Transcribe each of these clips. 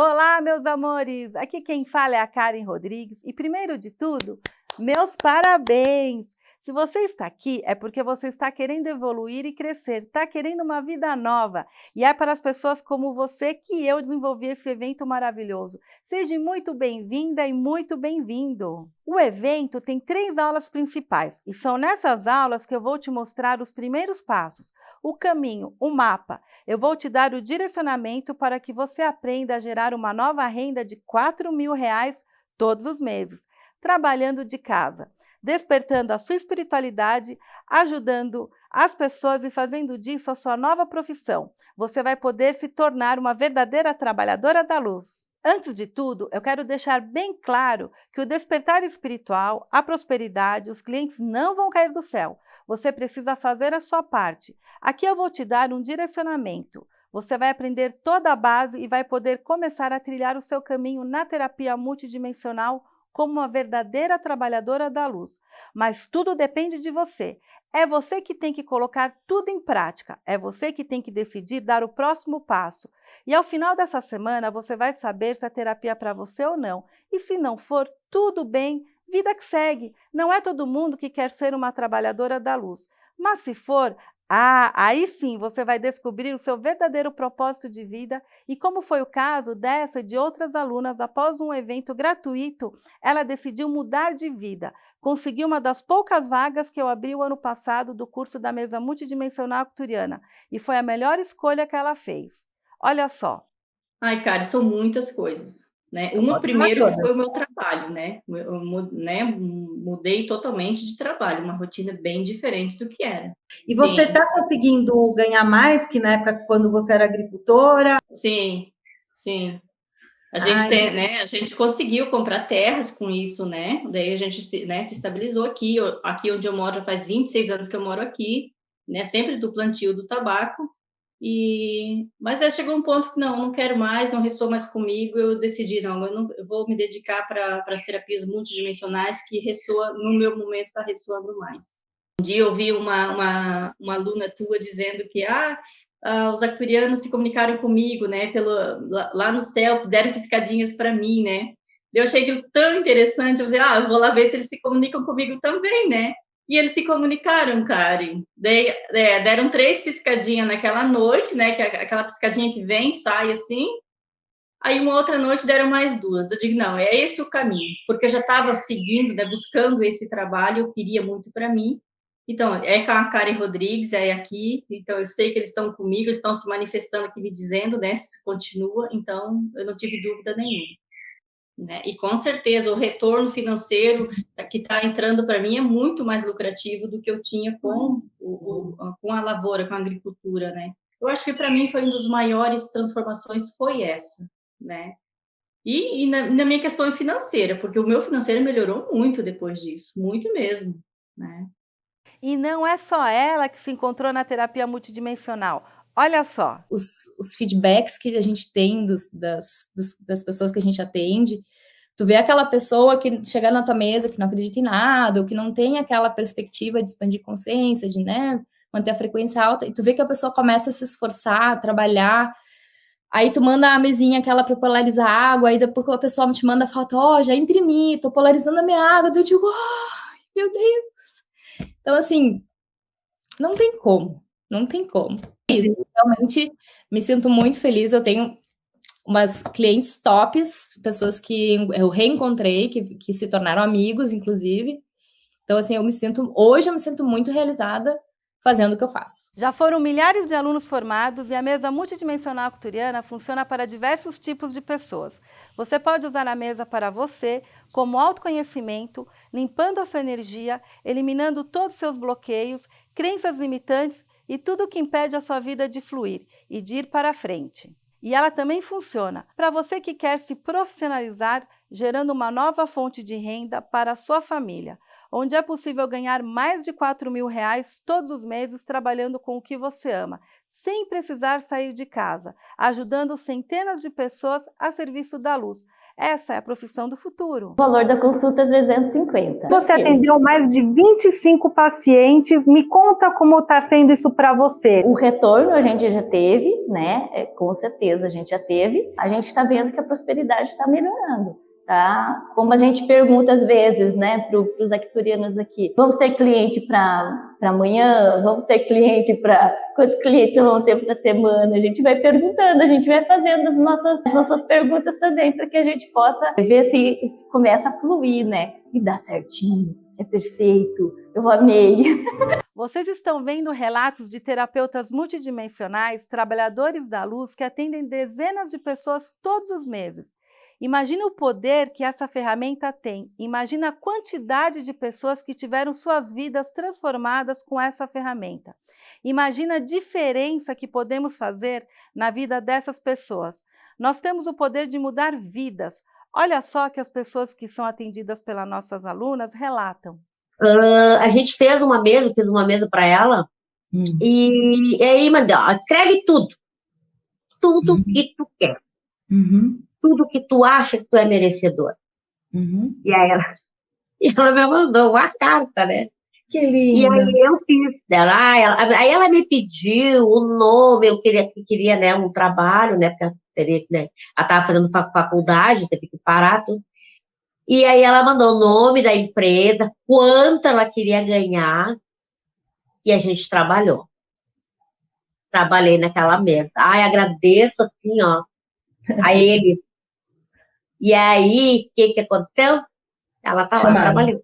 Olá, meus amores! Aqui quem fala é a Karen Rodrigues e, primeiro de tudo, meus parabéns! Se você está aqui, é porque você está querendo evoluir e crescer, está querendo uma vida nova. E é para as pessoas como você que eu desenvolvi esse evento maravilhoso. Seja muito bem-vinda e muito bem-vindo! O evento tem 3 aulas principais e são nessas aulas que eu vou te mostrar os primeiros passos, o caminho, o mapa. Eu vou te dar o direcionamento para que você aprenda a gerar uma nova renda de R$ 4.000 todos os meses, trabalhando de casa, despertando a sua espiritualidade, ajudando as pessoas e fazendo disso a sua nova profissão. Você vai poder se tornar uma verdadeira trabalhadora da luz. Antes de tudo, eu quero deixar bem claro que o despertar espiritual, a prosperidade, os clientes não vão cair do céu. Você precisa fazer a sua parte. Aqui eu vou te dar um direcionamento. Você vai aprender toda a base e vai poder começar a trilhar o seu caminho na terapia multidimensional como uma verdadeira trabalhadora da luz. Mas tudo depende de você. É você que tem que colocar tudo em prática. É você que tem que decidir dar o próximo passo. E ao final dessa semana você vai saber se a terapia é para você ou não. E se não for, tudo bem, vida que segue. Não é todo mundo que quer ser uma trabalhadora da luz. Mas se for, aí sim você vai descobrir o seu verdadeiro propósito de vida e como foi o caso dessa e de outras alunas após um evento gratuito, ela decidiu mudar de vida. Conseguiu uma das poucas vagas que eu abri o ano passado do curso da mesa multidimensional arcturiana e foi a melhor escolha que ela fez. Olha só. Ai, cara, são muitas coisas, né? Uma primeiro que foi o meu trabalho, né? Mudei totalmente de trabalho, uma rotina bem diferente do que era. E você está conseguindo ganhar mais que na época quando você era agricultora? Sim, sim. A gente tem, né? A gente conseguiu comprar terras com isso, né? Daí a gente se estabilizou aqui. Aqui onde eu moro já faz 26 anos que eu moro aqui, né? Sempre do plantio do tabaco. Mas aí chegou um ponto que não quero mais, não ressoa mais comigo. Eu decidi, eu vou me dedicar para as terapias multidimensionais que ressoa, no meu momento está ressoando mais. Um dia eu ouvi uma aluna tua dizendo que os arcturianos se comunicaram comigo, né, lá no céu, deram piscadinhas para mim, né? Eu achei aquilo tão interessante, eu falei, eu vou lá ver se eles se comunicam comigo também, né? E eles se comunicaram, Karen. Deram 3 piscadinhas naquela noite, né? Que é aquela piscadinha que vem, sai assim. Aí uma outra noite deram mais 2. Eu digo, não, é esse o caminho. Porque eu já estava seguindo, né, buscando esse trabalho, eu queria muito para mim. Então, é com a Karen Rodrigues, é aqui. Então, eu sei que eles estão comigo, eles estão se manifestando aqui, me dizendo, né? Se continua. Então, eu não tive dúvida nenhuma. Né? E com certeza o retorno financeiro que está entrando para mim é muito mais lucrativo do que eu tinha com a lavoura, com a agricultura, né? Eu acho que para mim foi uma das maiores transformações foi essa, né? E na minha questão financeira, porque o meu financeiro melhorou muito depois disso, muito mesmo, né? E não é só ela que se encontrou na terapia multidimensional. Olha só. Os feedbacks que a gente tem das pessoas que a gente atende, tu vê aquela pessoa que chega na tua mesa, que não acredita em nada, ou que não tem aquela perspectiva de expandir consciência, de, né, manter a frequência alta, e tu vê que a pessoa começa a se esforçar, a trabalhar, aí tu manda a mesinha aquela para polarizar a água, aí depois a pessoa te manda foto, já imprimi, tô polarizando a minha água, eu digo, meu Deus. Então, assim, não tem como. Isso, realmente me sinto muito feliz, eu tenho umas clientes tops, pessoas que eu reencontrei, que se tornaram amigos, inclusive. Então, assim, hoje eu me sinto muito realizada fazendo o que eu faço. Já foram milhares de alunos formados e a mesa multidimensional arcturiana funciona para diversos tipos de pessoas. Você pode usar a mesa para você, como autoconhecimento, limpando a sua energia, eliminando todos os seus bloqueios, crenças limitantes e tudo o que impede a sua vida de fluir e de ir para frente. E ela também funciona para você que quer se profissionalizar, gerando uma nova fonte de renda para a sua família, onde é possível ganhar mais de R$ 4.000 todos os meses trabalhando com o que você ama, sem precisar sair de casa, ajudando centenas de pessoas a serviço da luz. Essa é a profissão do futuro. O valor da consulta é 350. Você atendeu mais de 25 pacientes. Me conta como está sendo isso para você. O retorno a gente já teve, né? Com certeza a gente já teve. A gente está vendo que a prosperidade está melhorando. Tá? Como a gente pergunta às vezes, né, para os acturianos aqui, vamos ter cliente para amanhã? Vamos ter cliente para... Quantos clientes vão ter para semana? A gente vai perguntando, a gente vai fazendo as nossas perguntas também, para que a gente possa ver se começa a fluir, né? E dá certinho, é perfeito, eu amei. Vocês estão vendo relatos de terapeutas multidimensionais, trabalhadores da luz, que atendem dezenas de pessoas todos os meses. Imagina o poder que essa ferramenta tem. Imagina a quantidade de pessoas que tiveram suas vidas transformadas com essa ferramenta. Imagina a diferença que podemos fazer na vida dessas pessoas. Nós temos o poder de mudar vidas. Olha só que as pessoas que são atendidas pelas nossas alunas relatam. A gente fiz uma mesa para ela, e aí mandou, escreve tudo que tu quer. Tudo que tu acha que tu é merecedor. E aí ela me mandou uma carta, né? Que linda. E aí eu fiz dela. Aí ela me pediu o nome, eu queria, né, um trabalho, né? Porque ela teria, né, ela estava fazendo faculdade, teve que parar tudo. E aí ela mandou o nome da empresa, quanto ela queria ganhar, e a gente trabalhou. Trabalhei naquela mesa. Agradeço assim, ó, a ele. E aí, o que aconteceu? Ela tá lá trabalhando.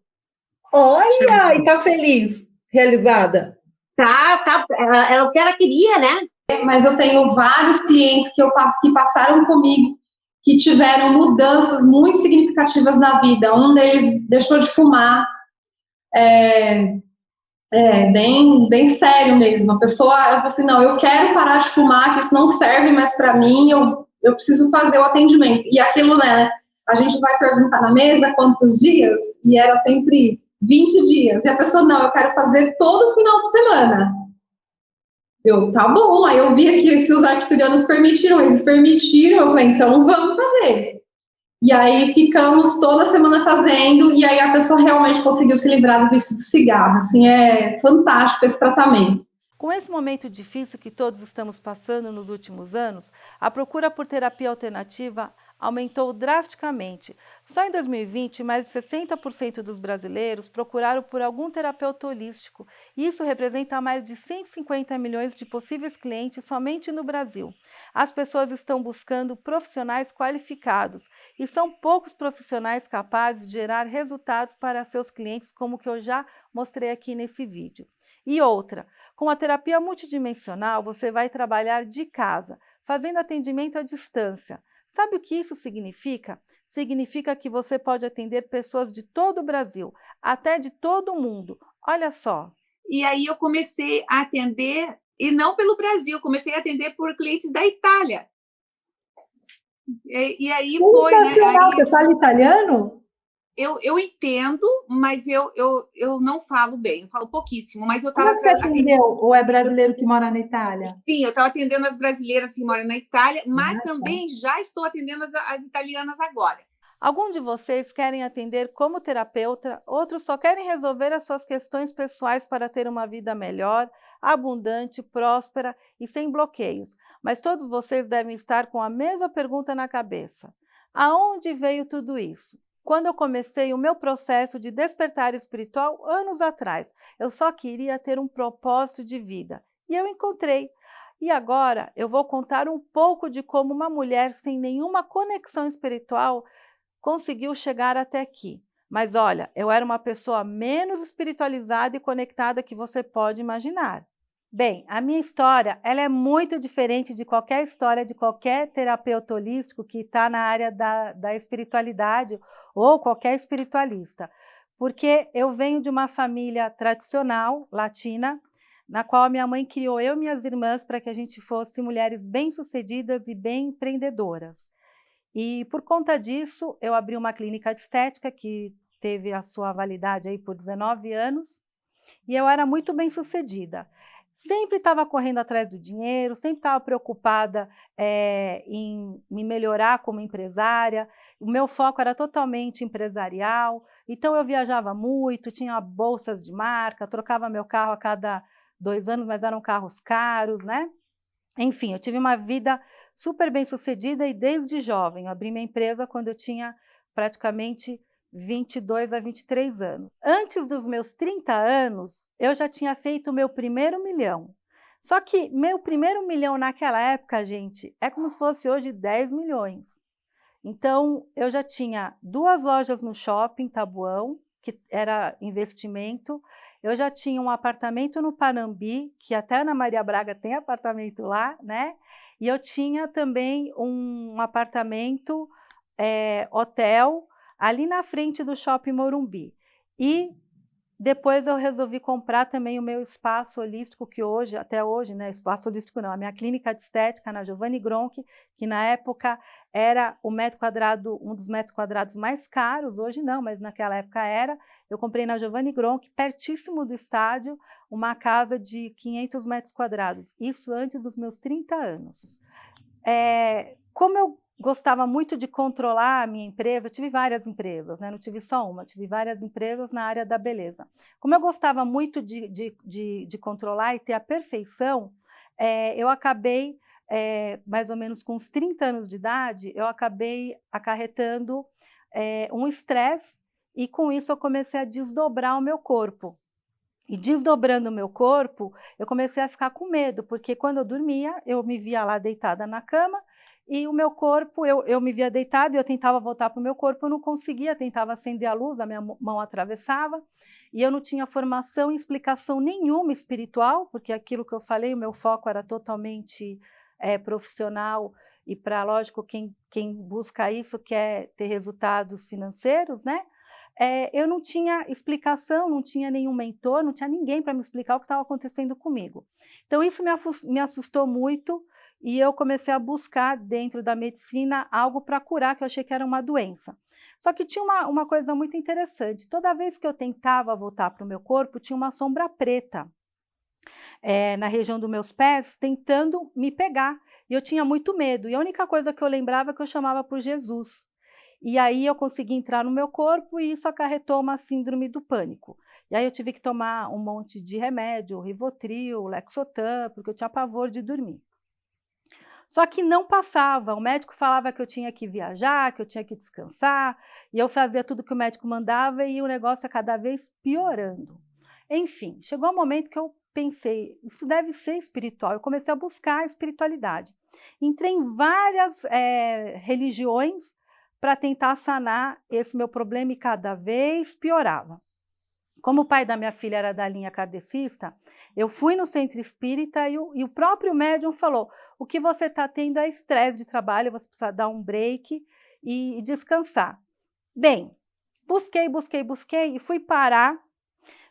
Olha, e tá feliz, realizada. Tá, é o que ela queria, né? Mas eu tenho vários clientes que passaram comigo, que tiveram mudanças muito significativas na vida. Um deles deixou de fumar, bem sério mesmo. A pessoa, eu falei assim, não, eu quero parar de fumar, que isso não serve mais para mim, eu preciso fazer o atendimento. E aquilo, né, a gente vai perguntar na mesa quantos dias, e era sempre 20 dias. E a pessoa, não, eu quero fazer todo final de semana. Tá bom. Aí eu vi aqui se os arcturianos permitiram, eles permitiram, eu falei, então vamos fazer. E aí ficamos toda semana fazendo, e aí a pessoa realmente conseguiu se livrar do vício do cigarro. Assim, é fantástico esse tratamento. Com esse momento difícil que todos estamos passando nos últimos anos, a procura por terapia alternativa aumentou drasticamente. Só em 2020, mais de 60% dos brasileiros procuraram por algum terapeuta holístico. Isso representa mais de 150 milhões de possíveis clientes somente no Brasil. As pessoas estão buscando profissionais qualificados e são poucos profissionais capazes de gerar resultados para seus clientes, como o que eu já mostrei aqui nesse vídeo. E outra, com a terapia multidimensional, você vai trabalhar de casa, fazendo atendimento à distância. Sabe o que isso significa? Significa que você pode atender pessoas de todo o Brasil, até de todo o mundo. Olha só. E aí eu comecei a atender, e não pelo Brasil, comecei a atender por clientes da Itália. E aí foi, né? Você fala italiano? Eu entendo, mas eu não falo bem, eu falo pouquíssimo, mas eu estava... Como você atendeu? Ou é brasileiro que mora na Itália? Sim, eu estava atendendo as brasileiras que moram na Itália, mas também já estou atendendo as italianas agora. Alguns de vocês querem atender como terapeuta, outros só querem resolver as suas questões pessoais para ter uma vida melhor, abundante, próspera e sem bloqueios. Mas todos vocês devem estar com a mesma pergunta na cabeça. Aonde veio tudo isso? Quando eu comecei o meu processo de despertar espiritual anos atrás, eu só queria ter um propósito de vida. E eu encontrei. E agora eu vou contar um pouco de como uma mulher sem nenhuma conexão espiritual conseguiu chegar até aqui. Mas olha, eu era uma pessoa menos espiritualizada e conectada que você pode imaginar. Bem, a minha história ela é muito diferente de qualquer história de qualquer terapeuta holístico que está na área da espiritualidade ou qualquer espiritualista, porque eu venho de uma família tradicional, latina, na qual a minha mãe criou eu e minhas irmãs para que a gente fosse mulheres bem-sucedidas e bem empreendedoras. E por conta disso, eu abri uma clínica de estética que teve a sua validade aí por 19 anos e eu era muito bem-sucedida. Sempre estava correndo atrás do dinheiro, sempre estava preocupada em me melhorar como empresária. o meu foco era totalmente empresarial, então eu viajava muito, tinha bolsas de marca, trocava meu carro a cada 2 anos, mas eram carros caros, né? Enfim, eu tive uma vida super bem sucedida e desde jovem, eu abri minha empresa quando eu tinha praticamente 22 a 23 anos. Antes dos meus 30 anos, eu já tinha feito o meu primeiro milhão. Só que meu primeiro milhão naquela época, gente, é como se fosse hoje 10 milhões. Então, eu já tinha 2 lojas no shopping Tabuão, que era investimento. Eu já tinha um apartamento no Panambi, que até a Ana Maria Braga tem apartamento lá, né? E eu tinha também um apartamento, hotel, ali na frente do Shopping Morumbi. E depois eu resolvi comprar também o meu espaço holístico, que hoje, até hoje, né, espaço holístico não, a minha clínica de estética na Giovanni Gronchi, que na época era o metro quadrado, um dos metros quadrados mais caros, hoje não, mas naquela época era. Eu comprei na Giovanni Gronchi, pertíssimo do estádio, uma casa de 500 metros quadrados, isso antes dos meus 30 anos. Como eu gostava muito de controlar a minha empresa, eu tive várias empresas, né? Não tive só uma, tive várias empresas na área da beleza. Como eu gostava muito de controlar e ter a perfeição, eu acabei, mais ou menos com uns 30 anos de idade, eu acabei acarretando um estresse e com isso eu comecei a desdobrar o meu corpo. E desdobrando o meu corpo, eu comecei a ficar com medo, porque quando eu dormia, eu me via lá deitada na cama, e o meu corpo, eu me via deitada e eu tentava voltar para o meu corpo, eu não conseguia, tentava acender a luz, a minha mão atravessava, e eu não tinha formação e explicação nenhuma espiritual, porque aquilo que eu falei, o meu foco era totalmente profissional, e para, lógico, quem busca isso quer ter resultados financeiros, né? Eu não tinha explicação, não tinha nenhum mentor, não tinha ninguém para me explicar o que estava acontecendo comigo. Então isso me assustou muito, e eu comecei a buscar dentro da medicina algo para curar, que eu achei que era uma doença. Só que tinha uma coisa muito interessante, toda vez que eu tentava voltar para o meu corpo, tinha uma sombra preta na região dos meus pés, tentando me pegar, e eu tinha muito medo, e a única coisa que eu lembrava é que eu chamava por Jesus. E aí eu consegui entrar no meu corpo e isso acarretou uma síndrome do pânico. E aí eu tive que tomar um monte de remédio, Rivotril, Lexotan, porque eu tinha pavor de dormir. Só que não passava, o médico falava que eu tinha que viajar, que eu tinha que descansar, e eu fazia tudo que o médico mandava e o negócio ia cada vez piorando. Enfim, chegou um momento que eu pensei, isso deve ser espiritual, eu comecei a buscar a espiritualidade. Entrei em várias religiões para tentar sanar esse meu problema e cada vez piorava. Como o pai da minha filha era da linha kardecista, eu fui no centro espírita e o próprio médium falou, o que você está tendo é estresse de trabalho, você precisa dar um break e descansar. Bem, busquei e fui parar.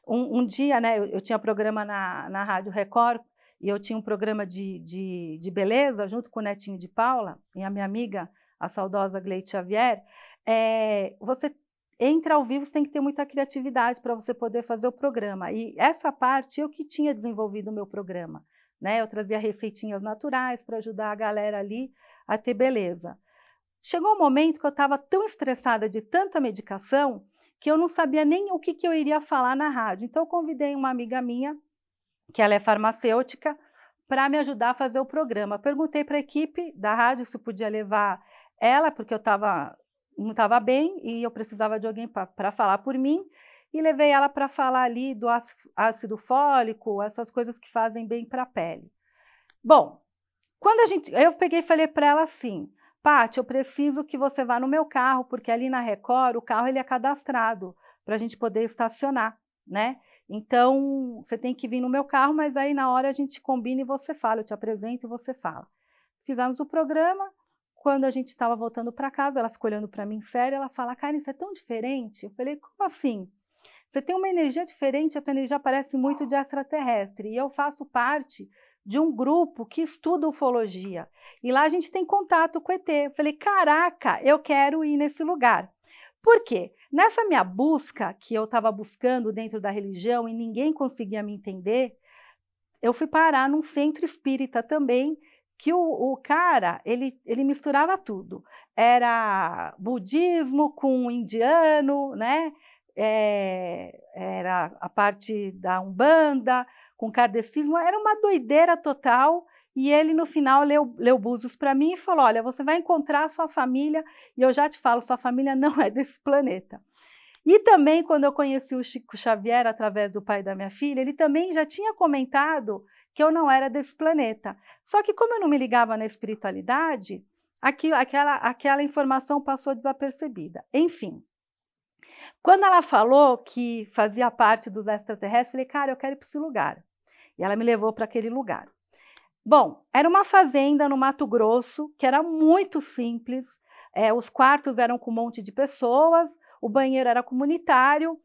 Um dia, né, eu tinha programa na Rádio Record, e eu tinha um programa de beleza, junto com o netinho de Paula, e a minha amiga, a saudosa Gleite Xavier. Você entra ao vivo, você tem que ter muita criatividade para você poder fazer o programa. E essa parte eu que tinha desenvolvido o meu programa, né? Eu trazia receitinhas naturais para ajudar a galera ali a ter beleza. Chegou um momento que eu estava tão estressada de tanta medicação que eu não sabia nem o que eu iria falar na rádio. Então eu convidei uma amiga minha, que ela é farmacêutica, para me ajudar a fazer o programa. Perguntei para a equipe da rádio se podia levar ela, porque eu não estava bem e eu precisava de alguém para falar por mim, e levei ela para falar ali do ácido fólico, essas coisas que fazem bem para a pele. Bom, eu peguei e falei para ela assim, Paty, eu preciso que você vá no meu carro, porque ali na Record o carro ele é cadastrado para a gente poder estacionar, né? Então, você tem que vir no meu carro, mas aí na hora a gente combina e você fala, eu te apresento e você fala. Fizemos o programa. Quando a gente estava voltando para casa, ela ficou olhando para mim séria, ela fala, Karen, isso é tão diferente. Eu falei, como assim? Você tem uma energia diferente, a tua energia parece muito de extraterrestre, e eu faço parte de um grupo que estuda ufologia, e lá a gente tem contato com ET. Eu falei, caraca, eu quero ir nesse lugar. Por quê? Nessa minha busca, que eu estava buscando dentro da religião e ninguém conseguia me entender, eu fui parar num centro espírita também, que o cara, ele misturava tudo. Era budismo com indiano, né? Era a parte da Umbanda, com kardecismo, era uma doideira total. E ele, no final, leu Búzios para mim e falou: olha, você vai encontrar a sua família, e eu já te falo, sua família não é desse planeta. E também, quando eu conheci o Chico Xavier, através do pai da minha filha, ele também já tinha comentado que eu não era desse planeta. Só que, como eu não me ligava na espiritualidade, aquela informação passou desapercebida. Enfim, quando ela falou que fazia parte dos extraterrestres, eu falei: cara, eu quero ir para esse lugar. E ela me levou para aquele lugar. Bom, era uma fazenda no Mato Grosso, que era muito simples, os quartos eram com um monte de pessoas, o banheiro era comunitário.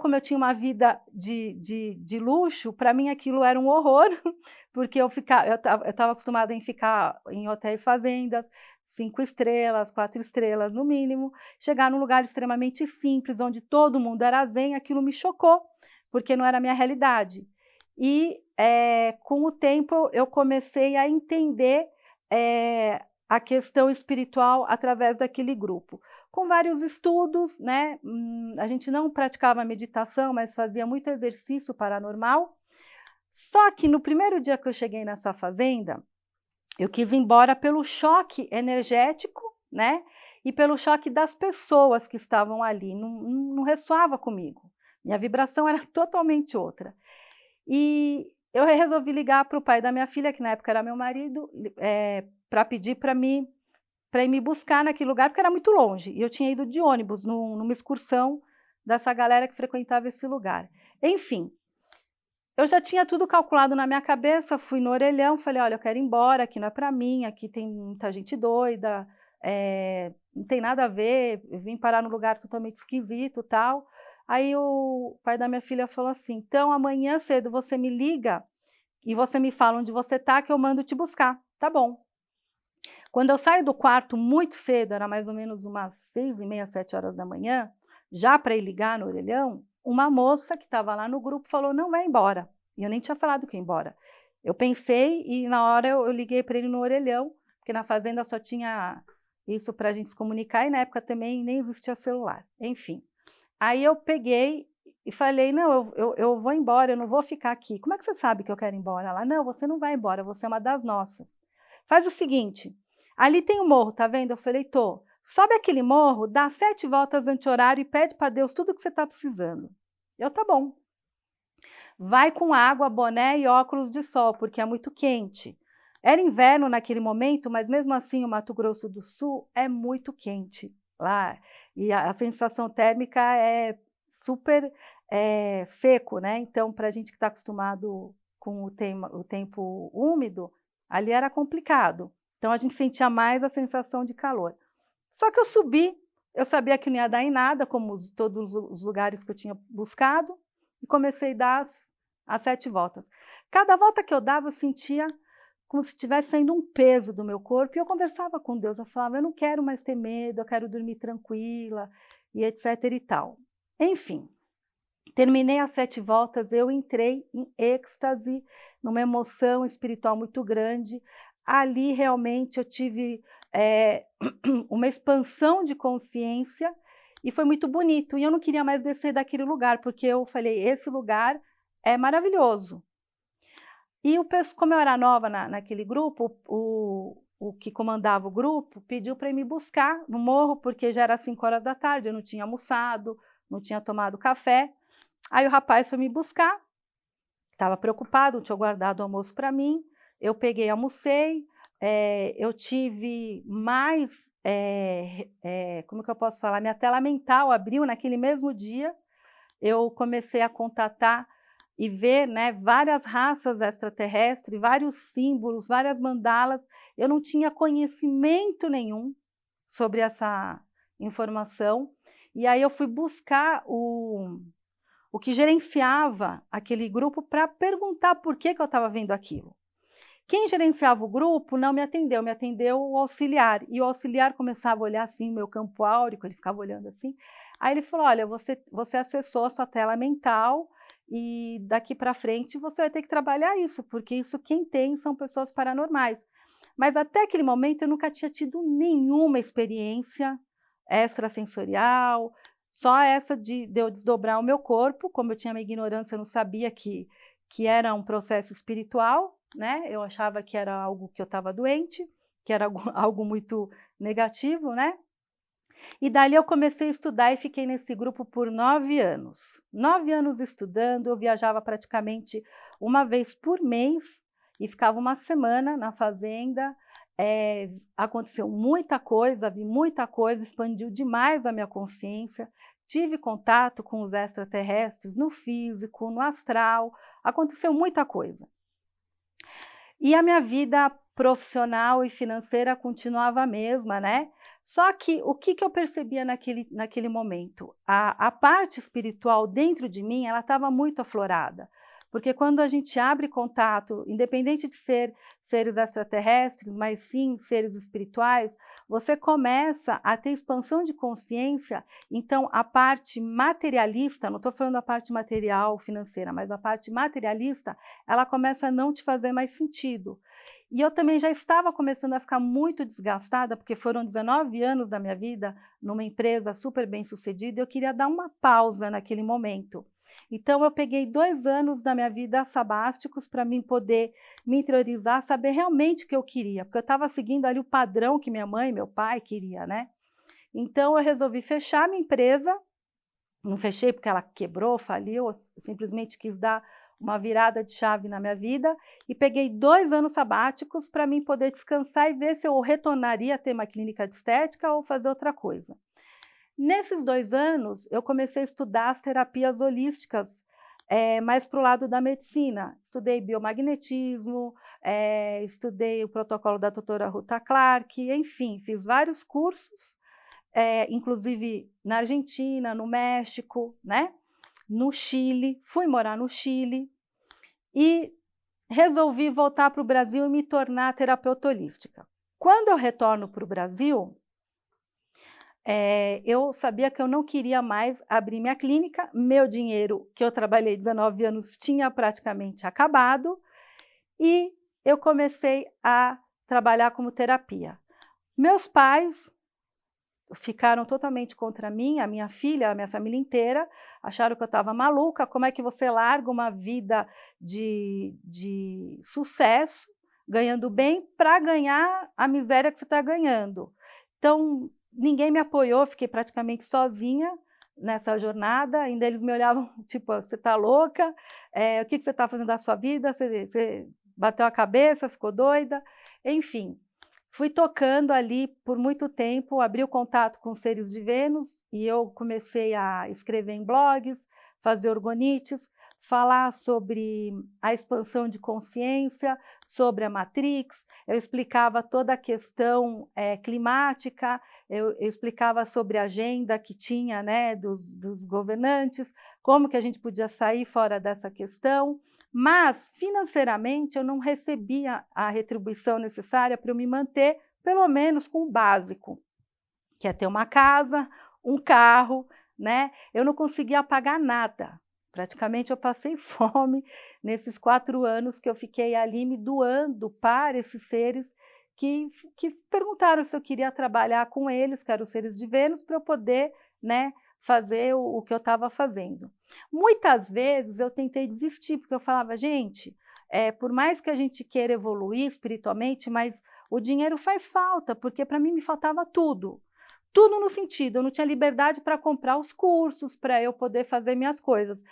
Como eu tinha uma vida de luxo, para mim aquilo era um horror, porque eu estava acostumada em ficar em hotéis fazendas, 5 estrelas, 4 estrelas no mínimo, chegar num lugar extremamente simples, onde todo mundo era zen, aquilo me chocou, porque não era a minha realidade. E com o tempo eu comecei a entender a questão espiritual através daquele grupo. Com vários estudos, né? A gente não praticava meditação, mas fazia muito exercício paranormal. Só que no primeiro dia que eu cheguei nessa fazenda, eu quis ir embora pelo choque energético, né? E pelo choque das pessoas que estavam ali. Não ressoava comigo. Minha vibração era totalmente outra. E eu resolvi ligar para o pai da minha filha, que na época era meu marido, para pedir para ir me buscar naquele lugar, porque era muito longe. E eu tinha ido de ônibus numa excursão dessa galera que frequentava esse lugar. Enfim, eu já tinha tudo calculado na minha cabeça, fui no orelhão, falei: olha, eu quero ir embora, aqui não é para mim, aqui tem muita gente doida, não tem nada a ver, eu vim parar num lugar totalmente esquisito e tal. Aí o pai da minha filha falou assim: então amanhã cedo você me liga e você me fala onde você está, que eu mando te buscar. Tá bom. Quando eu saio do quarto muito cedo, era mais ou menos umas 6h30, 7 horas da manhã, já para ir ligar no orelhão, uma moça que estava lá no grupo falou: não, vai embora. E eu nem tinha falado que ia embora. Eu pensei e na hora eu liguei para ele no orelhão, porque na fazenda só tinha isso para a gente se comunicar e na época também nem existia celular. Enfim. Aí eu peguei e falei: não, eu vou embora, eu não vou ficar aqui. Como é que você sabe que eu quero ir embora? Ela: não, você não vai embora, você é uma das nossas. Faz o seguinte, ali tem um morro, tá vendo? Eu falei: tô. Sobe aquele morro, dá 7 voltas anti-horário e pede para Deus tudo que você está precisando. Tá bom. Vai com água, boné e óculos de sol, porque é muito quente. Era inverno naquele momento, mas mesmo assim o Mato Grosso do Sul é muito quente lá. E a sensação térmica é super seco, né? Então, para a gente que está acostumado com o tempo úmido, ali era complicado. Então, a gente sentia mais a sensação de calor. Só que eu subi, eu sabia que não ia dar em nada, como todos os lugares que eu tinha buscado, e comecei a dar as 7 voltas. Cada volta que eu dava, eu sentia como se estivesse saindo um peso do meu corpo, e eu conversava com Deus, eu falava: eu não quero mais ter medo, eu quero dormir tranquila, e etc e tal. Enfim, terminei as 7 voltas, eu entrei em êxtase, numa emoção espiritual muito grande. Ali realmente eu tive uma expansão de consciência, e foi muito bonito, e eu não queria mais descer daquele lugar, porque eu falei: esse lugar é maravilhoso. E como eu era nova naquele grupo, o que comandava o grupo pediu para ir me buscar no morro, porque já era 5 horas da tarde, eu não tinha almoçado, não tinha tomado café. Aí o rapaz foi me buscar, estava preocupado, não tinha guardado o almoço para mim. Eu peguei, almocei, eu tive mais, como que eu posso falar? Minha tela mental abriu naquele mesmo dia, eu comecei a contatar e ver, né, várias raças extraterrestres, vários símbolos, várias mandalas. Eu não tinha conhecimento nenhum sobre essa informação. E aí eu fui buscar o que gerenciava aquele grupo para perguntar por que eu estava vendo aquilo. Quem gerenciava o grupo não me atendeu o auxiliar. E o auxiliar começava a olhar assim, meu campo áurico, ele ficava olhando assim. Aí ele falou: olha, você acessou a sua tela mental, e daqui para frente você vai ter que trabalhar isso, porque isso quem tem são pessoas paranormais. Mas até aquele momento eu nunca tinha tido nenhuma experiência extrasensorial, só essa de eu desdobrar o meu corpo. Como eu tinha minha ignorância, eu não sabia que era um processo espiritual, né? Eu achava que era algo que eu estava doente, que era algo muito negativo, né? E dali eu comecei a estudar e fiquei nesse grupo por 9 anos. 9 anos estudando, eu viajava praticamente uma vez por mês e ficava uma semana na fazenda. Aconteceu muita coisa, vi muita coisa, expandiu demais a minha consciência. Tive contato com os extraterrestres no físico, no astral, aconteceu muita coisa. E a minha vida profissional e financeira continuava a mesma, né? Só que o que eu percebia naquele momento? A parte espiritual dentro de mim, ela estava muito aflorada. Porque quando a gente abre contato, independente de ser seres extraterrestres, mas sim seres espirituais, você começa a ter expansão de consciência. Então, a parte materialista, não estou falando da parte material, financeira, mas a parte materialista, ela começa a não te fazer mais sentido. E eu também já estava começando a ficar muito desgastada, porque foram 19 anos da minha vida numa empresa super bem-sucedida, e eu queria dar uma pausa naquele momento. Então, eu peguei 2 anos da minha vida sabáticos para mim poder me interiorizar, saber realmente o que eu queria, porque eu estava seguindo ali o padrão que minha mãe e meu pai queria, né? Então, eu resolvi fechar minha empresa. Não fechei porque ela quebrou, faliu, eu simplesmente quis dar uma virada de chave na minha vida e peguei 2 anos sabáticos para mim poder descansar e ver se eu retornaria a ter uma clínica de estética ou fazer outra coisa. Nesses 2 anos, eu comecei a estudar as terapias holísticas, mais para o lado da medicina. Estudei biomagnetismo, estudei o protocolo da doutora Ruta Clark, enfim, fiz vários cursos, inclusive na Argentina, no México, né? No Chile, fui morar no Chile e resolvi voltar para o Brasil e me tornar terapeuta holística. Quando eu retorno para o Brasil, eu sabia que eu não queria mais abrir minha clínica, meu dinheiro, que eu trabalhei 19 anos, tinha praticamente acabado, e eu comecei a trabalhar como terapia. Meus pais ficaram totalmente contra mim, a minha filha, a minha família inteira, acharam que eu estava maluca. Como é que você larga uma vida de sucesso, ganhando bem, para ganhar a miséria que você está ganhando? Então, ninguém me apoiou, fiquei praticamente sozinha nessa jornada. Ainda eles me olhavam, tipo, você está louca? O que você está fazendo da sua vida? Você bateu a cabeça, ficou doida? Enfim, fui tocando ali por muito tempo, abri o contato com os seres de Vênus e eu comecei a escrever em blogs, fazer orgonites, falar sobre a expansão de consciência, sobre a Matrix. Eu explicava toda a questão climática, eu explicava sobre a agenda que tinha, né, dos governantes, como que a gente podia sair fora dessa questão. Mas, financeiramente, eu não recebia a retribuição necessária para eu me manter, pelo menos com o básico, que é ter uma casa, um carro, né? Eu não conseguia pagar nada. Praticamente eu passei fome nesses 4 anos que eu fiquei ali me doando para esses seres que perguntaram se eu queria trabalhar com eles, que eram os seres de Vênus, para eu poder, né, fazer o que eu estava fazendo. Muitas vezes eu tentei desistir, porque eu falava, gente, por mais que a gente queira evoluir espiritualmente, mas o dinheiro faz falta, porque para mim me faltava tudo. Tudo no sentido, eu não tinha liberdade para comprar os cursos, para eu poder fazer minhas coisas.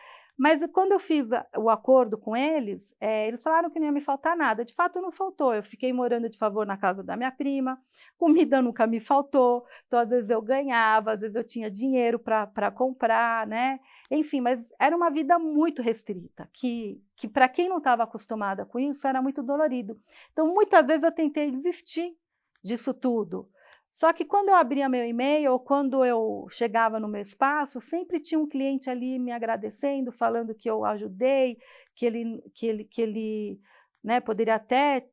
Mas quando eu fiz o acordo com eles, eles falaram que não ia me faltar nada. De fato, não faltou. Eu fiquei morando de favor na casa da minha prima, comida nunca me faltou. Então, às vezes eu ganhava, às vezes eu tinha dinheiro para comprar, né? Enfim, mas era uma vida muito restrita, que para quem não estava acostumada com isso, era muito dolorido. Então, muitas vezes eu tentei desistir disso tudo. Só que quando eu abria meu e-mail ou quando eu chegava no meu espaço, sempre tinha um cliente ali me agradecendo, falando que eu ajudei, que ele né, poderia até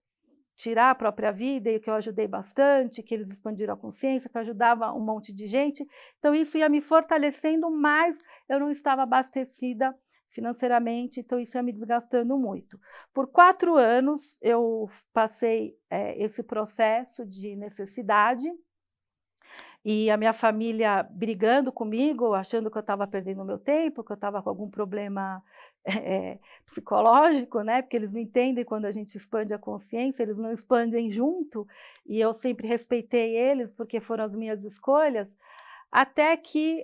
tirar a própria vida e que eu ajudei bastante, que eles expandiram a consciência, que eu ajudava um monte de gente. Então isso ia me fortalecendo, mas eu não estava abastecida financeiramente, então isso ia me desgastando muito. Por 4 anos, eu passei esse processo de necessidade, e a minha família brigando comigo, achando que eu estava perdendo o meu tempo, que eu estava com algum problema psicológico, né? Porque eles não entendem quando a gente expande a consciência, eles não expandem junto, e eu sempre respeitei eles, porque foram as minhas escolhas, até que,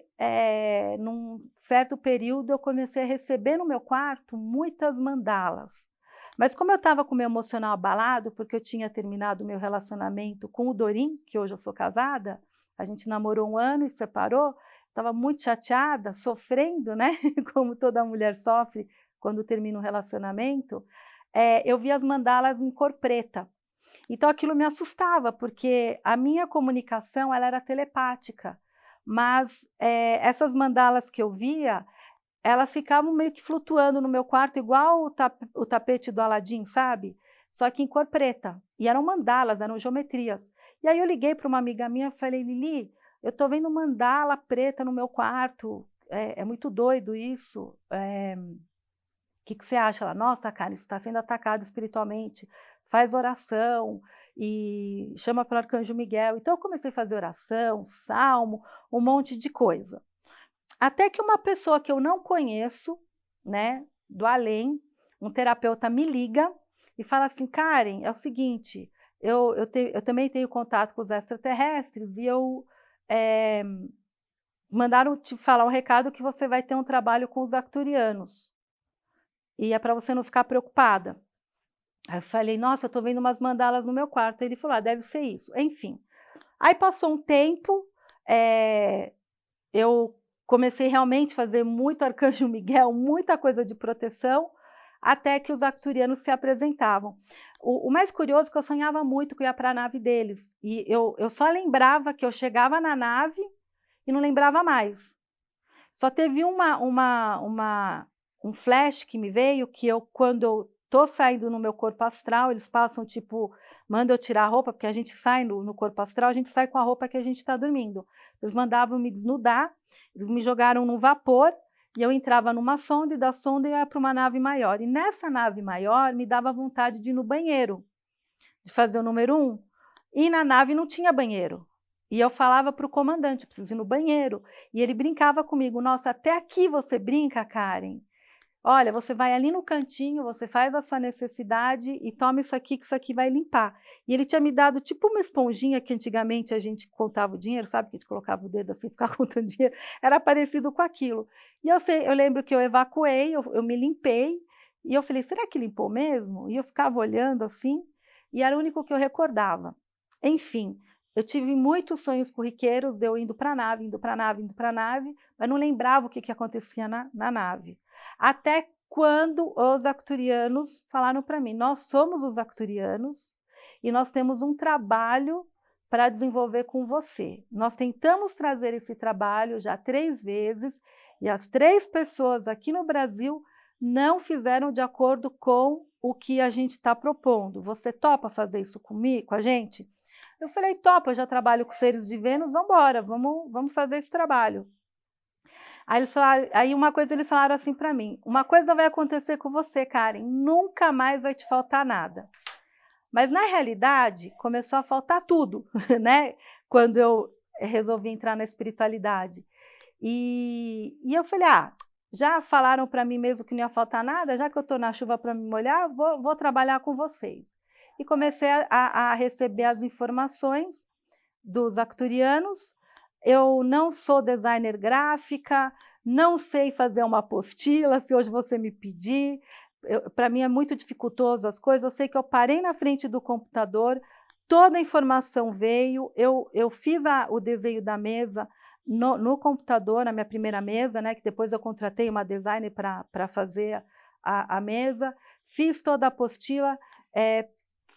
num certo período, eu comecei a receber no meu quarto muitas mandalas. Mas como eu estava com o meu emocional abalado, porque eu tinha terminado o meu relacionamento com o Dorim, que hoje eu sou casada, a gente namorou 1 ano e separou, estava muito chateada, sofrendo, né? Como toda mulher sofre quando termina um relacionamento, eu vi as mandalas em cor preta. Então aquilo me assustava, porque a minha comunicação ela era telepática, mas essas mandalas que eu via, elas ficavam meio que flutuando no meu quarto, igual o tapete do Aladim, sabe? Só que em cor preta. E eram mandalas, eram geometrias. E aí eu liguei para uma amiga minha e falei, Lili, eu estou vendo mandala preta no meu quarto, é muito doido isso. O que você acha? Ela, nossa, Karen, você está sendo atacado espiritualmente, faz oração e chama para o Arcanjo Miguel. Então eu comecei a fazer oração, salmo, um monte de coisa. Até que uma pessoa que eu não conheço, né, do além, um terapeuta me liga e fala assim, Karen, é o seguinte, eu também tenho contato com os extraterrestres e mandaram te falar um recado que você vai ter um trabalho com os arcturianos. E é para você não ficar preocupada. Aí eu falei, nossa, eu estou vendo umas mandalas no meu quarto. Ele falou, deve ser isso. Enfim. Aí passou um tempo, eu comecei realmente a fazer muito Arcanjo Miguel, muita coisa de proteção, até que os arcturianos se apresentavam. O mais curioso é que eu sonhava muito que eu ia para a nave deles. E eu só lembrava que eu chegava na nave e não lembrava mais. Só teve um flash que me veio, que quando eu estou saindo no meu corpo astral, eles passam, tipo, mandam eu tirar a roupa, porque a gente sai no corpo astral, a gente sai com a roupa que a gente está dormindo. Eles mandavam me desnudar, eles me jogaram no vapor, e eu entrava numa sonda, e da sonda eu ia para uma nave maior. E nessa nave maior, me dava vontade de ir no banheiro, de fazer o número 1. E na nave não tinha banheiro. E eu falava para o comandante, preciso ir no banheiro. E ele brincava comigo, nossa, até aqui você brinca, Karen? Olha, você vai ali no cantinho, você faz a sua necessidade e toma isso aqui, que isso aqui vai limpar. E ele tinha me dado tipo uma esponjinha que antigamente a gente contava o dinheiro, sabe? Que a gente colocava o dedo assim, ficava contando dinheiro. Era parecido com aquilo. E eu lembro que eu evacuei, eu me limpei, e eu falei, será que limpou mesmo? E eu ficava olhando assim, e era o único que eu recordava. Enfim, eu tive muitos sonhos corriqueiros, de eu indo para a nave, indo para a nave, indo para a nave, mas não lembrava o que acontecia na nave. Até quando os arcturianos falaram para mim, nós somos os arcturianos e nós temos um trabalho para desenvolver com você. Nós tentamos trazer esse trabalho já 3 vezes e as 3 pessoas aqui no Brasil não fizeram de acordo com o que a gente está propondo. Você topa fazer isso comigo, com a gente? Eu falei, topa, eu já trabalho com seres de Vênus, vamos embora, vamos fazer esse trabalho. Aí uma coisa eles falaram assim para mim, uma coisa vai acontecer com você, Karen, nunca mais vai te faltar nada. Mas na realidade começou a faltar tudo, né? Quando eu resolvi entrar na espiritualidade. E eu falei, já falaram para mim mesmo que não ia faltar nada, já que eu estou na chuva para me molhar, vou trabalhar com vocês. E comecei a receber as informações dos arcturianos. Eu não sou designer gráfica, não sei fazer uma apostila, se hoje você me pedir, para mim é muito dificultoso as coisas, eu sei que eu parei na frente do computador, toda a informação veio, eu fiz o desenho da mesa no computador, na minha primeira mesa, né, que depois eu contratei uma designer para fazer a mesa, fiz toda a apostila,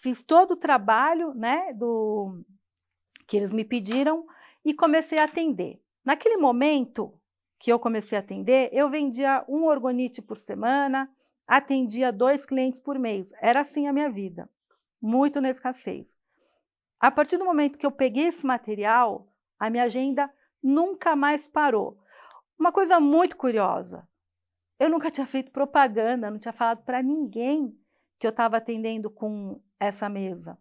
fiz todo o trabalho, né, que eles me pediram, e comecei a atender. Naquele momento que eu comecei a atender, eu vendia 1 orgonite por semana, atendia 2 clientes por mês. Era assim a minha vida, muito na escassez. A partir do momento que eu peguei esse material, a minha agenda nunca mais parou. Uma coisa muito curiosa, eu nunca tinha feito propaganda, não tinha falado para ninguém que eu estava atendendo com essa mesa.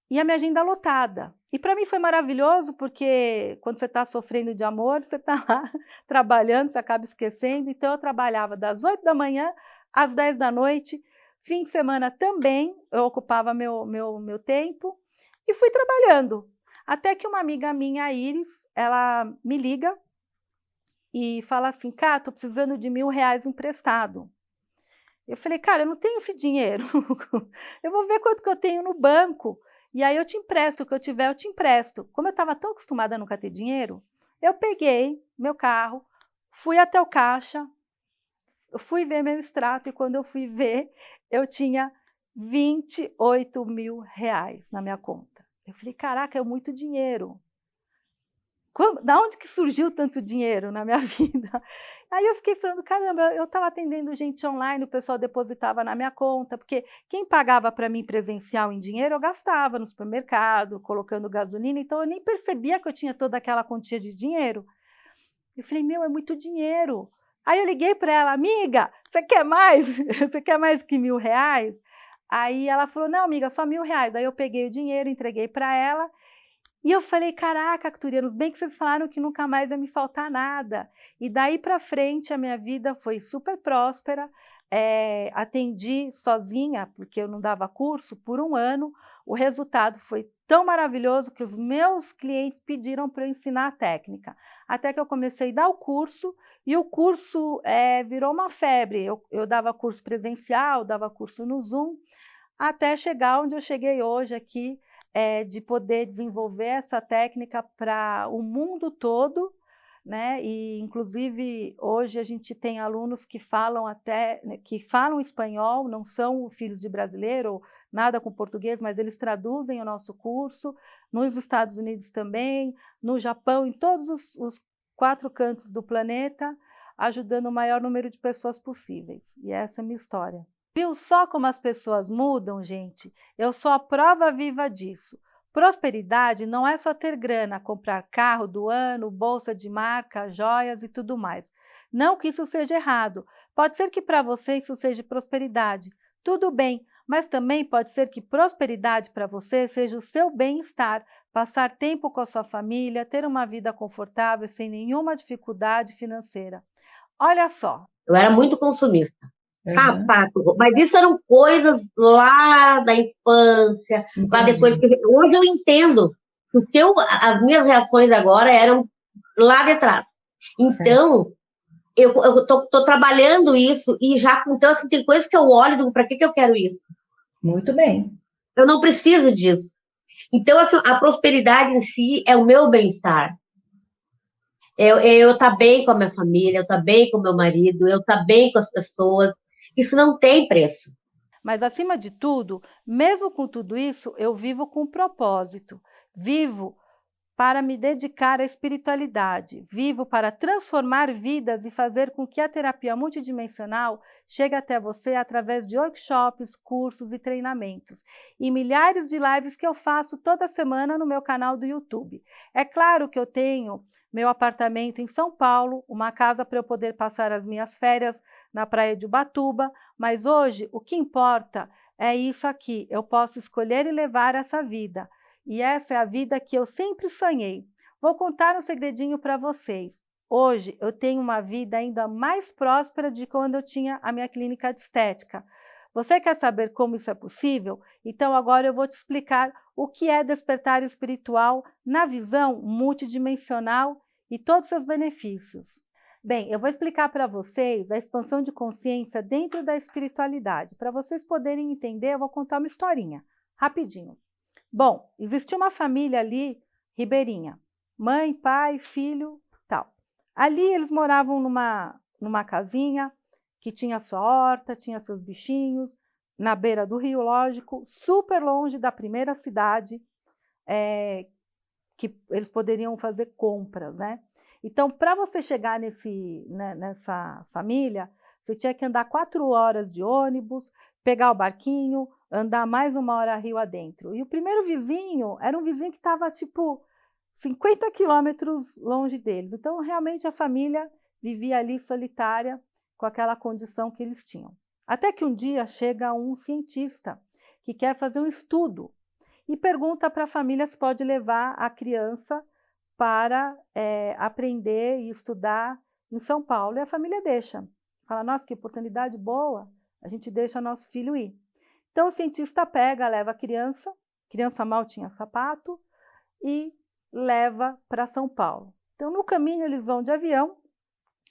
E a minha agenda lotada. E para mim foi maravilhoso, porque quando você está sofrendo de amor, você está lá trabalhando, você acaba esquecendo. Então, eu trabalhava das 8 da manhã às 10 da noite. Fim de semana também, eu ocupava meu tempo e fui trabalhando. Até que uma amiga minha, a Iris, ela me liga e fala assim: Cá, estou precisando de R$1.000 emprestado. Eu falei: cara, eu não tenho esse dinheiro. Eu vou ver quanto que eu tenho no banco. E aí eu te empresto, o que eu tiver eu te empresto. Como eu estava tão acostumada a nunca ter dinheiro, eu peguei meu carro, fui até o caixa, fui ver meu extrato e quando eu fui ver, eu tinha R$28.000 na minha conta. Eu falei: caraca, é muito dinheiro. Da onde que surgiu tanto dinheiro na minha vida? Aí eu fiquei falando, caramba, eu estava atendendo gente online, o pessoal depositava na minha conta, porque quem pagava para mim presencial em dinheiro, eu gastava no supermercado, colocando gasolina, então eu nem percebia que eu tinha toda aquela quantia de dinheiro. Eu falei, meu, é muito dinheiro. Aí eu liguei para ela, amiga, você quer mais? Você quer mais que R$1.000? Aí ela falou, não, amiga, só R$1.000. Aí eu peguei o dinheiro, entreguei para ela, e eu falei, caraca, acturianos, bem que vocês falaram que nunca mais ia me faltar nada. E daí para frente a minha vida foi super próspera, atendi sozinha, porque eu não dava curso, por 1 ano. O resultado foi tão maravilhoso que os meus clientes pediram para eu ensinar a técnica. Até que eu comecei a dar o curso, e o curso virou uma febre. Eu dava curso presencial, dava curso no Zoom, até chegar onde eu cheguei hoje aqui, de poder desenvolver essa técnica para o mundo todo, né? E inclusive hoje a gente tem alunos que falam espanhol, não são filhos de brasileiro, nada com português, mas eles traduzem o nosso curso, nos Estados Unidos também, no Japão, em todos os 4 cantos do planeta, ajudando o maior número de pessoas possíveis. E essa é a minha história. Viu só como as pessoas mudam, gente? Eu sou a prova viva disso. Prosperidade não é só ter grana, comprar carro do ano, bolsa de marca, joias e tudo mais. Não que isso seja errado. Pode ser que para você isso seja prosperidade. Tudo bem, mas também pode ser que prosperidade para você seja o seu bem-estar, passar tempo com a sua família, ter uma vida confortável sem nenhuma dificuldade financeira. Olha só. Eu era muito consumista. Sapato, mas isso eram coisas lá da infância, lá depois que hoje eu entendo que as minhas reações agora eram lá de trás. Então, eu tô trabalhando isso e já, então, assim, tem coisas que eu olho e digo, para que eu quero isso? Muito bem. Eu não preciso disso. Então, assim, a prosperidade em si é o meu bem-estar. Eu estar bem com a minha família, eu estar bem com o meu marido, eu estar bem com as pessoas. Isso não tem preço. Mas, acima de tudo, mesmo com tudo isso, eu vivo com um propósito. Vivo para me dedicar à espiritualidade. Vivo para transformar vidas e fazer com que a terapia multidimensional chegue até você através de workshops, cursos e treinamentos. E milhares de lives que eu faço toda semana no meu canal do YouTube. É claro que eu tenho meu apartamento em São Paulo, uma casa para eu poder passar as minhas férias na praia de Ubatuba, mas hoje o que importa é isso aqui. Eu posso escolher e levar essa vida. E essa é a vida que eu sempre sonhei. Vou contar um segredinho para vocês. Hoje eu tenho uma vida ainda mais próspera de quando eu tinha a minha clínica de estética. Você quer saber como isso é possível? Então agora eu vou te explicar o que é despertar espiritual na visão multidimensional e todos os seus benefícios. Bem, eu vou explicar para vocês a expansão de consciência dentro da espiritualidade. Para vocês poderem entender, eu vou contar uma historinha, rapidinho. Bom, existia uma família ali, ribeirinha, mãe, pai, filho, tal. Ali eles moravam numa casinha que tinha sua horta, tinha seus bichinhos, na beira do rio, lógico, super longe da primeira cidade, que eles poderiam fazer compras, né? Então, para você chegar nessa família, você tinha que andar 4 horas de ônibus, pegar o barquinho, andar mais 1 hora rio adentro. E o primeiro vizinho era um vizinho que estava, tipo, 50 quilômetros longe deles. Então, realmente, a família vivia ali solitária com aquela condição que eles tinham. Até que um dia chega um cientista que quer fazer um estudo e pergunta para a família se pode levar a criança para aprender e estudar em São Paulo. E a família deixa. Fala, nossa, que oportunidade boa, a gente deixa nosso filho ir. Então o cientista pega, leva a criança mal tinha sapato, e leva para São Paulo. Então no caminho eles vão de avião,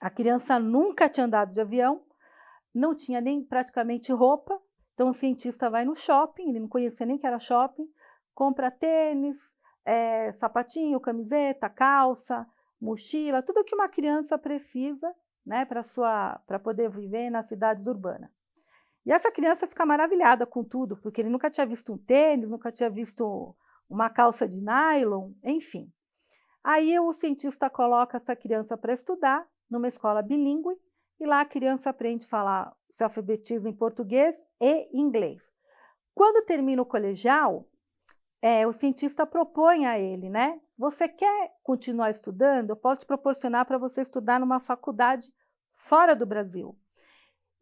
a criança nunca tinha andado de avião, não tinha nem praticamente roupa, então o cientista vai no shopping, ele não conhecia nem que era shopping, compra tênis, sapatinho, camiseta, calça, mochila, tudo que uma criança precisa, né, para poder viver nas cidades urbanas. E essa criança fica maravilhada com tudo, porque ele nunca tinha visto um tênis, nunca tinha visto uma calça de nylon, enfim. Aí o cientista coloca essa criança para estudar numa escola bilíngue, e lá a criança aprende a falar, se alfabetiza em português e inglês. Quando termina o colegial, o cientista propõe a ele, né? Você quer continuar estudando? Eu posso te proporcionar para você estudar numa faculdade fora do Brasil.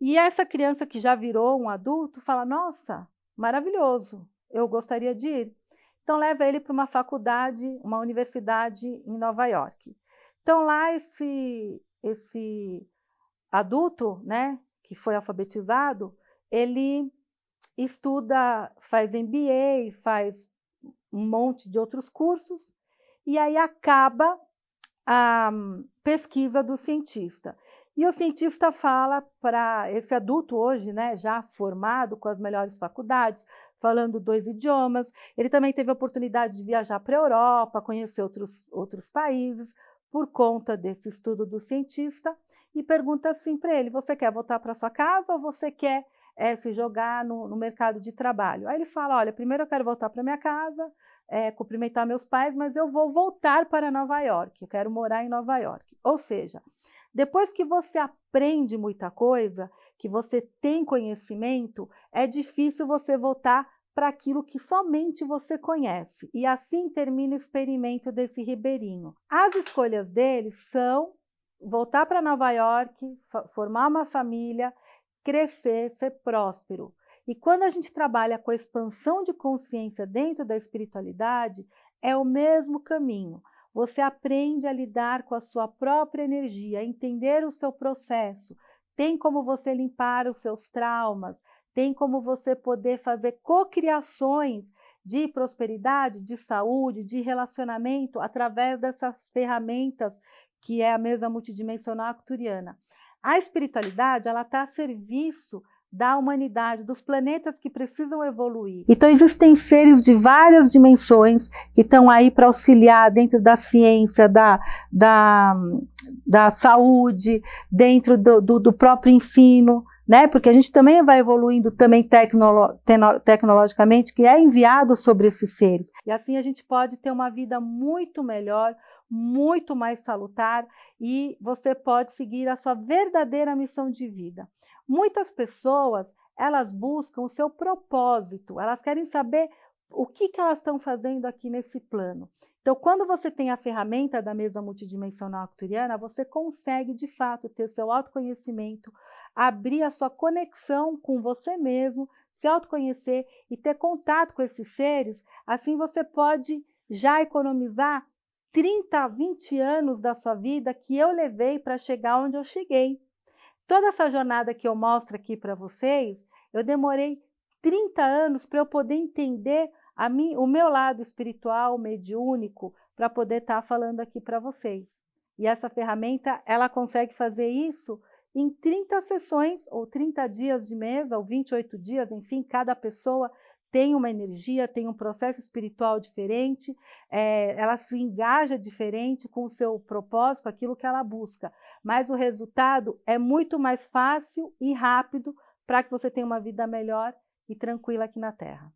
E essa criança que já virou um adulto fala, nossa, maravilhoso, eu gostaria de ir. Então leva ele para uma faculdade, uma universidade em Nova York. Então lá esse adulto, né, que foi alfabetizado, ele estuda, faz MBA, faz um monte de outros cursos, e aí acaba a pesquisa do cientista. E o cientista fala para esse adulto hoje, né, já formado com as melhores faculdades, falando 2 idiomas, ele também teve a oportunidade de viajar para a Europa, conhecer outros países, por conta desse estudo do cientista, e pergunta assim para ele, você quer voltar para sua casa ou você quer se jogar no mercado de trabalho? Aí ele fala, olha, primeiro eu quero voltar para minha casa, cumprimentar meus pais, mas eu vou voltar para Nova York, eu quero morar em Nova York. Ou seja, depois que você aprende muita coisa, que você tem conhecimento, é difícil você voltar para aquilo que somente você conhece. E assim termina o experimento desse ribeirinho. As escolhas dele são voltar para Nova York, formar uma família, crescer, ser próspero. E quando a gente trabalha com a expansão de consciência dentro da espiritualidade, é o mesmo caminho. Você aprende a lidar com a sua própria energia, a entender o seu processo, tem como você limpar os seus traumas, tem como você poder fazer cocriações de prosperidade, de saúde, de relacionamento, através dessas ferramentas que é a mesa multidimensional arcturiana. A espiritualidade, ela está a serviço da humanidade, dos planetas que precisam evoluir. Então existem seres de várias dimensões que estão aí para auxiliar dentro da ciência, da saúde, dentro do próprio ensino, né? Porque a gente também vai evoluindo também tecnologicamente, que é enviado sobre esses seres. E assim a gente pode ter uma vida muito melhor, muito mais salutar, e você pode seguir a sua verdadeira missão de vida. Muitas pessoas, elas buscam o seu propósito, elas querem saber o que elas estão fazendo aqui nesse plano. Então, quando você tem a ferramenta da mesa multidimensional arcturiana, você consegue, de fato, ter seu autoconhecimento, abrir a sua conexão com você mesmo, se autoconhecer e ter contato com esses seres. Assim, você pode já economizar 30, 20 anos da sua vida que eu levei para chegar onde eu cheguei. Toda essa jornada que eu mostro aqui para vocês, eu demorei 30 anos para eu poder entender o meu lado espiritual, mediúnico, para poder estar falando aqui para vocês. E essa ferramenta, ela consegue fazer isso em 30 sessões, ou 30 dias de mesa, ou 28 dias, enfim, cada pessoa tem uma energia, tem um processo espiritual diferente, ela se engaja diferente com o seu propósito, aquilo que ela busca. Mas o resultado é muito mais fácil e rápido para que você tenha uma vida melhor e tranquila aqui na Terra.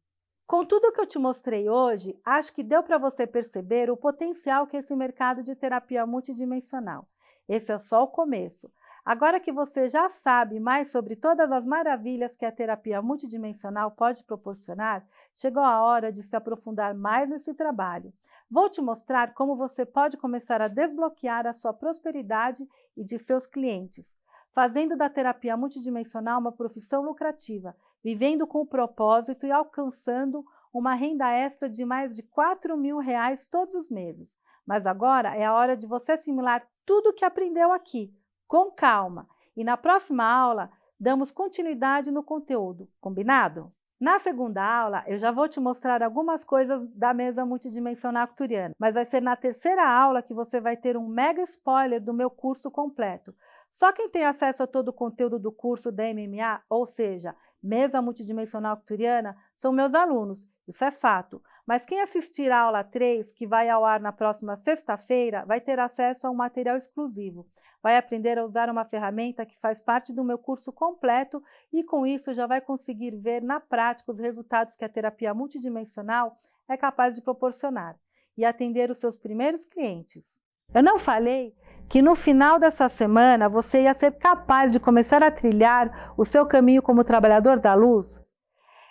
Com tudo que eu te mostrei hoje, acho que deu para você perceber o potencial que é esse mercado de terapia multidimensional. Esse é só o começo. Agora que você já sabe mais sobre todas as maravilhas que a terapia multidimensional pode proporcionar, chegou a hora de se aprofundar mais nesse trabalho. Vou te mostrar como você pode começar a desbloquear a sua prosperidade e de seus clientes. fazendo da terapia multidimensional uma profissão lucrativa, vivendo com o propósito e alcançando uma renda extra de mais de R$ 4.000 todos os meses. Mas agora é a hora de você assimilar tudo o que aprendeu aqui, com calma. E na próxima aula, damos continuidade no conteúdo, combinado? Na segunda aula, eu já vou te mostrar algumas coisas da mesa multidimensional arcturiana, mas vai ser na terceira aula que você vai ter um mega spoiler do meu curso completo. Só quem tem acesso a todo o conteúdo do curso da MMA, ou seja, Mesa Multidimensional Arcturiana, são meus alunos, isso é fato. Mas quem assistir a aula 3, que vai ao ar na próxima sexta-feira, vai ter acesso a um material exclusivo. Vai aprender a usar uma ferramenta que faz parte do meu curso completo e com isso já vai conseguir ver na prática os resultados que a terapia multidimensional é capaz de proporcionar e atender os seus primeiros clientes. Eu não falei que no final dessa semana você ia ser capaz de começar a trilhar o seu caminho como trabalhador da luz?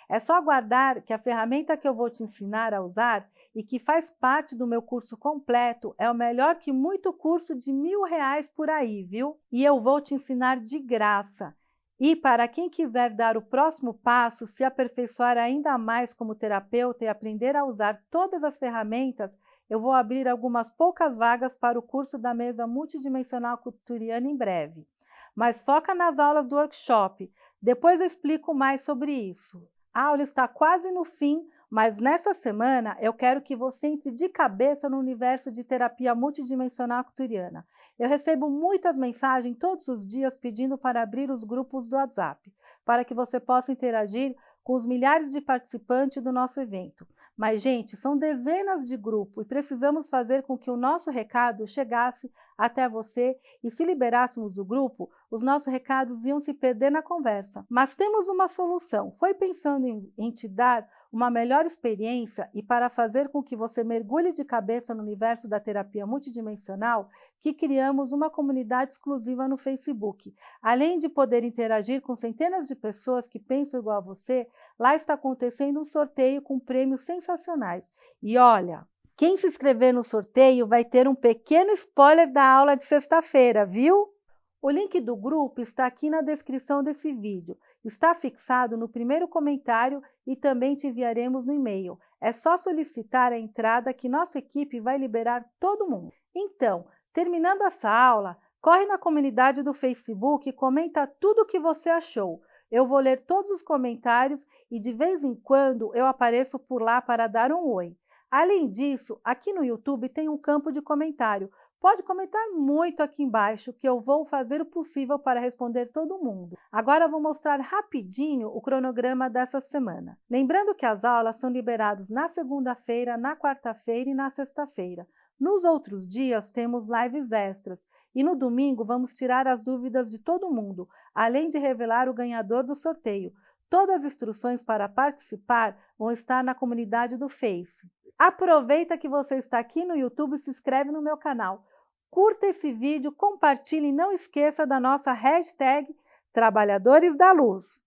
É só aguardar que a ferramenta que eu vou te ensinar a usar e que faz parte do meu curso completo é o melhor que muito curso de R$ 1.000 por aí, viu? E eu vou te ensinar de graça. E para quem quiser dar o próximo passo, se aperfeiçoar ainda mais como terapeuta e aprender a usar todas as ferramentas, eu vou abrir algumas poucas vagas para o curso da Mesa Multidimensional Arcturiana em breve. Mas foca nas aulas do workshop, depois eu explico mais sobre isso. A aula está quase no fim, mas nessa semana eu quero que você entre de cabeça no universo de terapia multidimensional arcturiana. Eu recebo muitas mensagens todos os dias pedindo para abrir os grupos do WhatsApp, para que você possa interagir com os milhares de participantes do nosso evento. Mas, gente, são dezenas de grupos e precisamos fazer com que o nosso recado chegasse até você e se liberássemos o grupo, os nossos recados iam se perder na conversa. Mas temos uma solução. Foi pensando em te dar uma melhor experiência e para fazer com que você mergulhe de cabeça no universo da terapia multidimensional, que criamos uma comunidade exclusiva no Facebook. Além de poder interagir com centenas de pessoas que pensam igual a você, lá está acontecendo um sorteio com prêmios sensacionais. E olha, quem se inscrever no sorteio vai ter um pequeno spoiler da aula de sexta-feira, viu? O link do grupo está aqui na descrição desse vídeo. Está fixado no primeiro comentário e também te enviaremos no e-mail. É só solicitar a entrada que nossa equipe vai liberar todo mundo. Então, terminando essa aula, corre na comunidade do Facebook e comenta tudo o que você achou. Eu vou ler todos os comentários e de vez em quando eu apareço por lá para dar um oi. Além disso, aqui no YouTube tem um campo de comentário. Pode comentar muito aqui embaixo que eu vou fazer o possível para responder todo mundo. Agora vou mostrar rapidinho o cronograma dessa semana. Lembrando que as aulas são liberadas na segunda-feira, na quarta-feira e na sexta-feira. Nos outros dias temos lives extras e no domingo vamos tirar as dúvidas de todo mundo, além de revelar o ganhador do sorteio. Todas as instruções para participar vão estar na comunidade do Face. Aproveita que você está aqui no YouTube e se inscreve no meu canal. Curta esse vídeo, compartilhe e não esqueça da nossa hashtag Trabalhadores da Luz.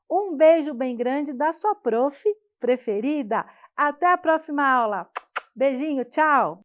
Um beijo bem grande da sua prof preferida. Até a próxima aula. Beijinho, tchau!